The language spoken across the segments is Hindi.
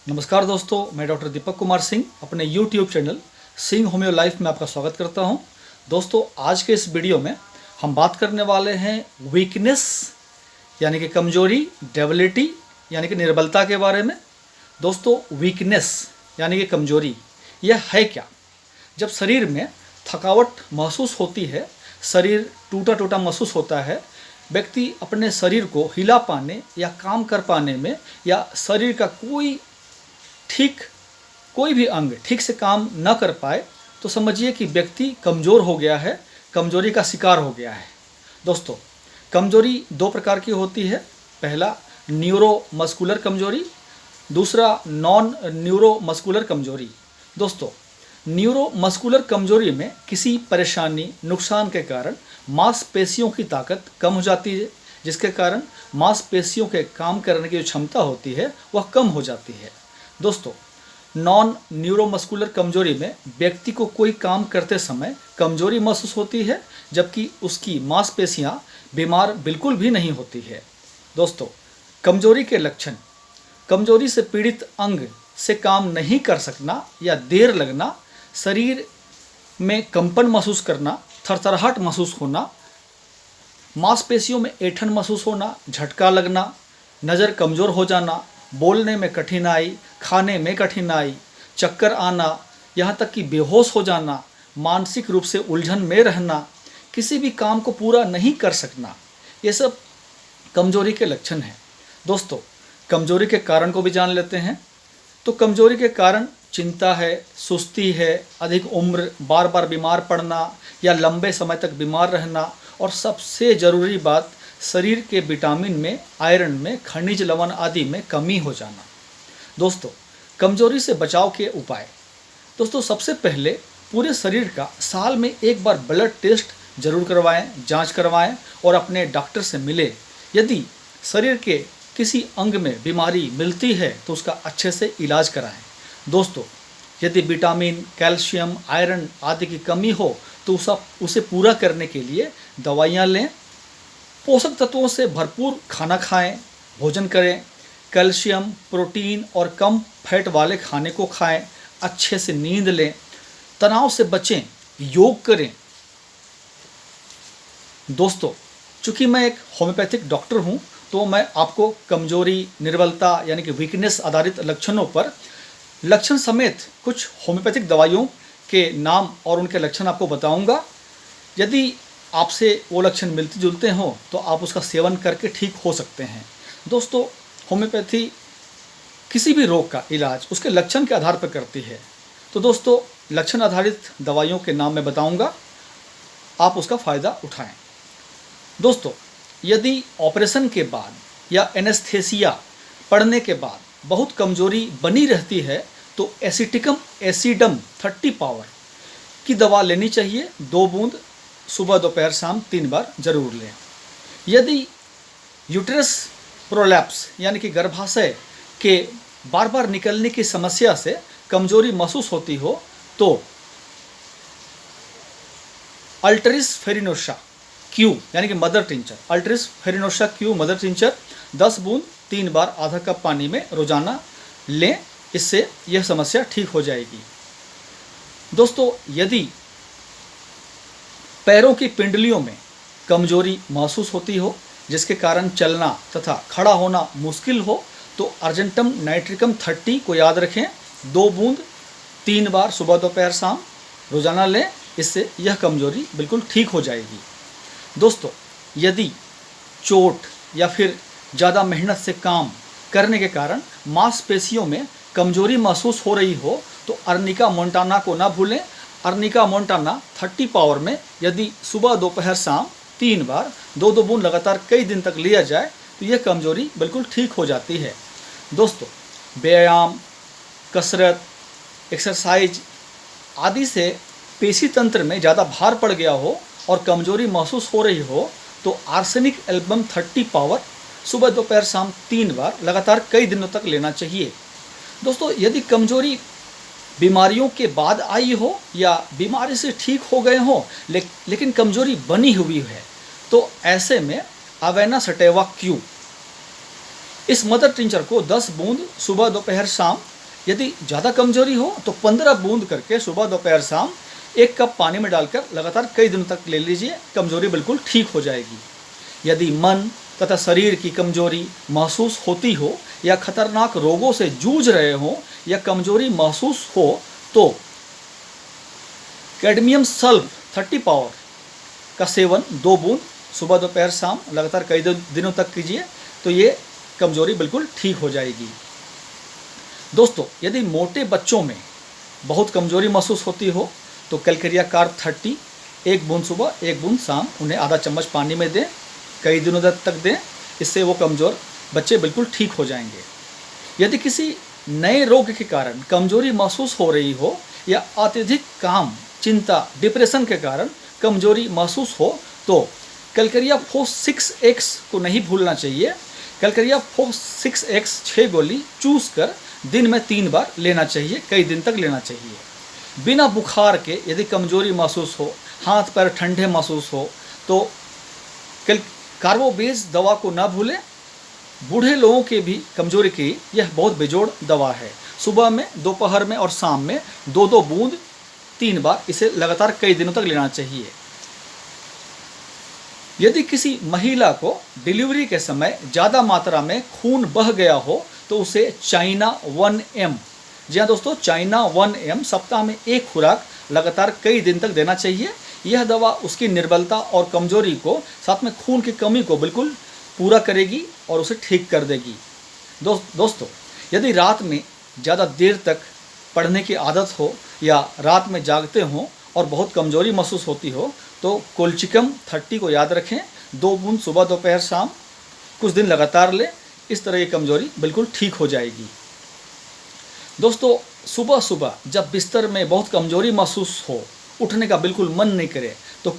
नमस्कार दोस्तों, मैं डॉक्टर दीपक कुमार सिंह अपने YouTube channel Singh homeo life में आपका स्वागत करता हूं। दोस्तों, आज के इस वीडियो में हम बात करने वाले हैं वीकनेस यानी कि कमजोरी, डेबिलिटी यानी कि निर्बलता के बारे में। दोस्तों, वीकनेस यानी कि कमजोरी यह है क्या? जब शरीर में थकावट महसूस होती है, शरीर टूटा टूटा महसूस होता है, व्यक्ति अपने शरीर को हिला पाने या काम कर पाने में या शरीर का कोई भी अंग ठीक से काम न कर पाए तो समझिए कि व्यक्ति कमज़ोर हो गया है, कमजोरी का शिकार हो गया है। दोस्तों, कमजोरी दो प्रकार की होती है। पहला न्यूरोमस्कुलर कमजोरी, दूसरा नॉन न्यूरोमस्कुलर कमजोरी। दोस्तों, न्यूरोमस्कुलर कमजोरी में किसी परेशानी, नुकसान के कारण मांसपेशियों की ताकत कम हो जाती है, जिसके कारण मांसपेशियों के काम करने की जो क्षमता होती है वह कम हो जाती है। दोस्तों, नॉन न्यूरोमस्कुलर कमजोरी में व्यक्ति को कोई काम करते समय कमजोरी महसूस होती है, जबकि उसकी मांसपेशियां बीमार बिल्कुल भी नहीं होती है। दोस्तों, कमजोरी के लक्षण: कमजोरी से पीड़ित अंग से काम नहीं कर सकना या देर लगना, शरीर में कंपन महसूस करना, थरथराहट महसूस होना, मांसपेशियों में ऐंठन महसूस होना, झटका लगना, नज़र कमज़ोर हो जाना, बोलने में कठिनाई, खाने में कठिनाई, चक्कर आना, यहाँ तक कि बेहोश हो जाना, मानसिक रूप से उलझन में रहना, किसी भी काम को पूरा नहीं कर सकना, ये सब कमजोरी के लक्षण हैं। दोस्तों, कमजोरी के कारण को भी जान लेते हैं। तो कमजोरी के कारण चिंता है, सुस्ती है, अधिक उम्र, बार बार बीमार पड़ना या लंबे समय तक बीमार रहना, और सबसे ज़रूरी बात, शरीर के विटामिन में, आयरन में, खनिज लवण आदि में कमी हो जाना। दोस्तों, कमजोरी से बचाव के उपाय: दोस्तों, सबसे पहले पूरे शरीर का साल में एक बार ब्लड टेस्ट जरूर करवाएं, जांच करवाएं और अपने डॉक्टर से मिले। यदि शरीर के किसी अंग में बीमारी मिलती है तो उसका अच्छे से इलाज कराएं। दोस्तों, यदि विटामिन, कैल्शियम, आयरन आदि की कमी हो तो उसे पूरा करने के लिए दवाइयाँ लें। पोषक तत्वों से भरपूर खाना खाएं, भोजन करें, कैल्शियम, प्रोटीन और कम फैट वाले खाने को खाएं, अच्छे से नींद लें, तनाव से बचें, योग करें। दोस्तों, चूँकि मैं एक होम्योपैथिक डॉक्टर हूं, तो मैं आपको कमजोरी, निर्बलता यानी कि वीकनेस आधारित लक्षणों पर लक्षण समेत कुछ होम्योपैथिक दवाइयों के नाम और उनके लक्षण आपको बताऊंगा। यदि आपसे वो लक्षण मिलते जुलते हों तो आप उसका सेवन करके ठीक हो सकते हैं। दोस्तों, होम्योपैथी किसी भी रोग का इलाज उसके लक्षण के आधार पर करती है। तो दोस्तों, लक्षण आधारित दवाइयों के नाम मैं बताऊंगा, आप उसका फ़ायदा उठाएं। दोस्तों, यदि ऑपरेशन के बाद या एनेस्थेसिया पड़ने के बाद बहुत कमजोरी बनी रहती है तो एसिटिकम एसिडम 30 पावर की दवा लेनी चाहिए। 2 बूंद सुबह, दोपहर, शाम 3 बार जरूर लें। यदि यूट्रस प्रोलैप्स यानी कि गर्भाशय के बार बार निकलने की समस्या से कमजोरी महसूस होती हो तो अल्टरिस फेरिनोसा क्यू यानी कि mother tincture, अल्टरिस फेरिनोसा Q mother tincture 10 बूंद 3 बार आधा कप पानी में रोजाना लें, इससे यह समस्या ठीक हो जाएगी। दोस्तों, यदि पैरों की पिंडलियों में कमजोरी महसूस होती हो, जिसके कारण चलना तथा खड़ा होना मुश्किल हो, तो अर्जेंटम नाइट्रिकम 30 को याद रखें। 2 बूंद 3 बार सुबह, दोपहर, शाम रोजाना लें, इससे यह कमजोरी बिल्कुल ठीक हो जाएगी। दोस्तों, यदि चोट या फिर ज़्यादा मेहनत से काम करने के कारण मांसपेशियों में कमजोरी महसूस हो रही हो तो अर्निका मोंटाना को ना भूलें। अर्निका मोंटाना 30 पावर में यदि सुबह, दोपहर, शाम 3 बार 2-2 बूंद लगातार कई दिन तक लिया जाए तो यह कमजोरी बिल्कुल ठीक हो जाती है। दोस्तों, व्यायाम, कसरत, एक्सरसाइज आदि से पेशी तंत्र में ज़्यादा भार पड़ गया हो और कमजोरी महसूस हो रही हो तो आर्सेनिक एल्बम 30 पावर सुबह, दोपहर, शाम 3 बार लगातार कई दिनों तक लेना चाहिए। दोस्तों, यदि कमजोरी बीमारियों के बाद आई हो या बीमारी से ठीक हो गए हो लेकिन कमजोरी बनी हुई है तो ऐसे में अवेना सटेवा क्यू इस मदर टिंचर को 10 बूंद सुबह दोपहर शाम, यदि ज़्यादा कमजोरी हो तो 15 बूंद करके सुबह दोपहर शाम 1 कप पानी में डालकर लगातार कई दिनों तक ले लीजिए, कमजोरी बिल्कुल ठीक हो जाएगी। यदि मन तथा शरीर की कमजोरी महसूस होती हो या खतरनाक रोगों से जूझ रहे हो या कमजोरी महसूस हो तो कैडमियम सल्फ 30 पावर का सेवन 2 बूंद सुबह दोपहर शाम लगातार कई दिनों तक कीजिए, तो ये कमजोरी बिल्कुल ठीक हो जाएगी। दोस्तों, यदि मोटे बच्चों में बहुत कमजोरी महसूस होती हो तो कैलकेरिया कार्ब 30 1 बूंद सुबह 1 बूंद शाम उन्हें आधा चम्मच पानी में दें, कई दिनों तक दें, इससे वो कमज़ोर बच्चे बिल्कुल ठीक हो जाएंगे। यदि किसी नए रोग के कारण कमजोरी महसूस हो रही हो या अत्यधिक काम, चिंता, डिप्रेशन के कारण कमजोरी महसूस हो तो कैलकेरिया फोर्स 6X को नहीं भूलना चाहिए। कैलकेरिया फोर्स 6X 6 गोली चूस कर दिन में 3 बार लेना चाहिए, कई दिन तक लेना चाहिए। बिना बुखार के यदि कमजोरी महसूस हो, हाथ पैर ठंडे महसूस हो तो कार्बोबेज दवा को ना भूलें। बूढ़े लोगों के भी कमजोरी की यह बहुत बेजोड़ दवा है। सुबह में, दोपहर में और शाम में 2-2 बूंद 3 बार इसे लगातार कई दिनों तक लेना चाहिए। यदि किसी महिला को डिलीवरी के समय ज़्यादा मात्रा में खून बह गया हो तो उसे चाइना 1M, जी हाँ दोस्तों, चाइना 1M सप्ताह में 1 खुराक लगातार कई दिन तक देना चाहिए। यह दवा उसकी निर्बलता और कमजोरी को, साथ में खून की कमी को बिल्कुल पूरा करेगी और उसे ठीक कर देगी। दोस्तों, यदि रात में ज़्यादा देर तक पढ़ने की आदत हो या रात में जागते हों और बहुत कमजोरी महसूस होती हो तो कोल्चिकम 30 को याद रखें, 2 बूंद सुबह दोपहर शाम कुछ दिन लगातार लें, इस तरह की कमजोरी बिल्कुल ठीक हो जाएगी। दोस्तों, सुबह सुबह जब बिस्तर में बहुत कमजोरी महसूस हो, उठने का बिल्कुल मन नहीं करे तो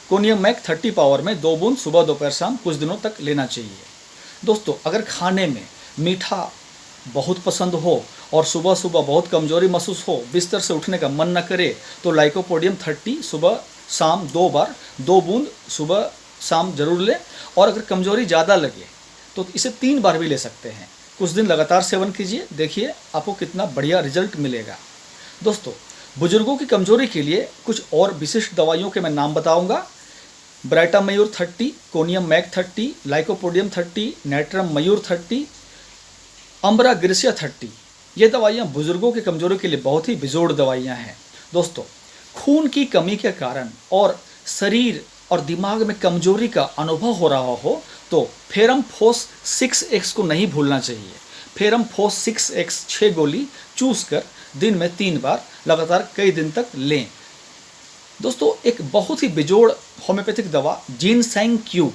कोनियम मैक 30 पावर में 2 बूंद सुबह दोपहर शाम कुछ दिनों तक लेना चाहिए। दोस्तों, अगर खाने में मीठा बहुत पसंद हो और सुबह सुबह बहुत कमजोरी महसूस हो, बिस्तर से उठने का मन न करे तो लाइकोपोडियम 30 सुबह शाम 2 बार 2 बूंद सुबह शाम जरूर लें। और अगर कमजोरी ज़्यादा लगे तो इसे 3 बार भी ले सकते हैं। कुछ दिन लगातार सेवन कीजिए, देखिए आपको कितना बढ़िया रिजल्ट मिलेगा। दोस्तों, बुजुर्गों की कमजोरी के लिए कुछ और विशिष्ट दवाइयों के मैं नाम बताऊंगा। ब्राइटा मयूर 30, कोनियम मैक 30, लाइकोपोडियम 30, नाइट्रम मयूर 30, अम्बरा ग्रेसिया 30। ये दवाइयाँ बुजुर्गों की कमजोरी के लिए बहुत ही बेजोड़ दवाइयाँ हैं। दोस्तों, खून की कमी के कारण और शरीर और दिमाग में कमजोरी का अनुभव हो रहा हो तो फेरम फोस 6X को नहीं भूलना चाहिए। फेरम फोस 6X 6 गोली चूस कर दिन में 3 बार लगातार कई दिन तक लें। दोस्तों, एक बहुत ही बेजोड़ होम्योपैथिक दवा जिनसेंग क्यू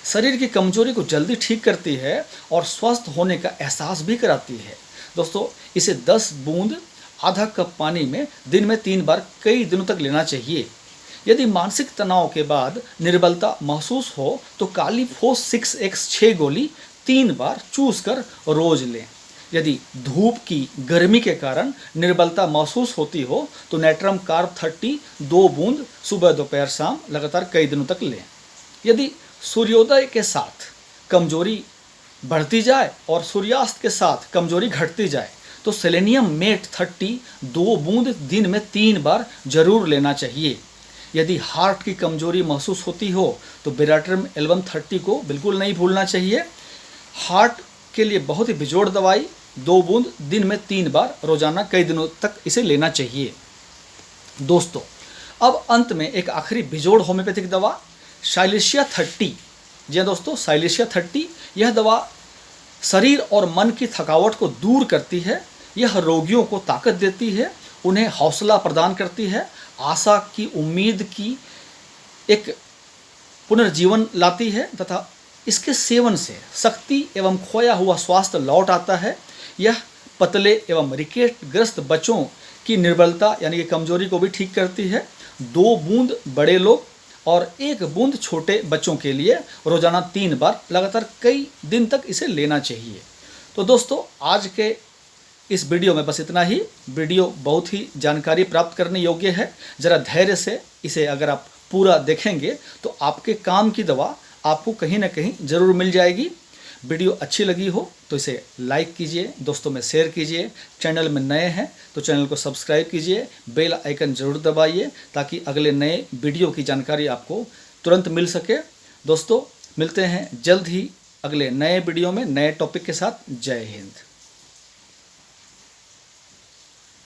शरीर की कमजोरी को जल्दी ठीक करती है और स्वस्थ होने का एहसास भी कराती है। दोस्तों, इसे 10 बूंद आधा कप पानी में दिन में 3 बार कई दिनों तक लेना चाहिए। यदि मानसिक तनाव के बाद निर्बलता महसूस हो तो काली फोस 6X 6 गोली 3 बार चूस कर रोज लें। यदि धूप की गर्मी के कारण निर्बलता महसूस होती हो तो नाइट्रम कार्ब 30 2 बूंद सुबह दोपहर शाम लगातार कई दिनों तक लें। यदि सूर्योदय के साथ कमजोरी बढ़ती जाए और सूर्यास्त के साथ कमजोरी घटती जाए तो सेलेनियम मेट 30 2 बूंद दिन में 3 बार जरूर लेना चाहिए। यदि हार्ट की कमजोरी महसूस होती हो तो बेराट्रम एल्बम 30 को बिल्कुल नहीं भूलना चाहिए। हार्ट के लिए बहुत ही बेजोड़ दवाई, 2 बूंद दिन में 3 बार रोजाना कई दिनों तक इसे लेना चाहिए। दोस्तों, अब अंत में एक आखिरी बेजोड़ होम्योपैथिक दवा साइलेशिया 30। जी हाँ दोस्तों, साइलेशिया 30 यह दवा शरीर और मन की थकावट को दूर करती है। यह रोगियों को ताकत देती है, उन्हें हौसला प्रदान करती है, आशा की उम्मीद की एक पुनर्जीवन लाती है तथा इसके सेवन से शक्ति एवं खोया हुआ स्वास्थ्य लौट आता है। यह पतले एवं रिकेट ग्रस्त बच्चों की निर्बलता यानी कि कमजोरी को भी ठीक करती है। 2 बूंद बड़े लोग और 1 बूंद छोटे बच्चों के लिए रोजाना 3 बार लगातार कई दिन तक इसे लेना चाहिए। तो दोस्तों, आज के इस वीडियो में बस इतना ही। वीडियो बहुत ही जानकारी प्राप्त करने योग्य है। ज़रा धैर्य से इसे अगर आप पूरा देखेंगे तो आपके काम की दवा आपको कहीं ना कहीं ज़रूर मिल जाएगी। वीडियो अच्छी लगी हो तो इसे लाइक कीजिए, दोस्तों में शेयर कीजिए। चैनल में नए हैं तो चैनल को सब्सक्राइब कीजिए, बेल आइकन जरूर दबाइए ताकि अगले नए वीडियो की जानकारी आपको तुरंत मिल सके। दोस्तों मिलते हैं जल्द ही अगले नए वीडियो में नए टॉपिक के साथ। जय हिंद।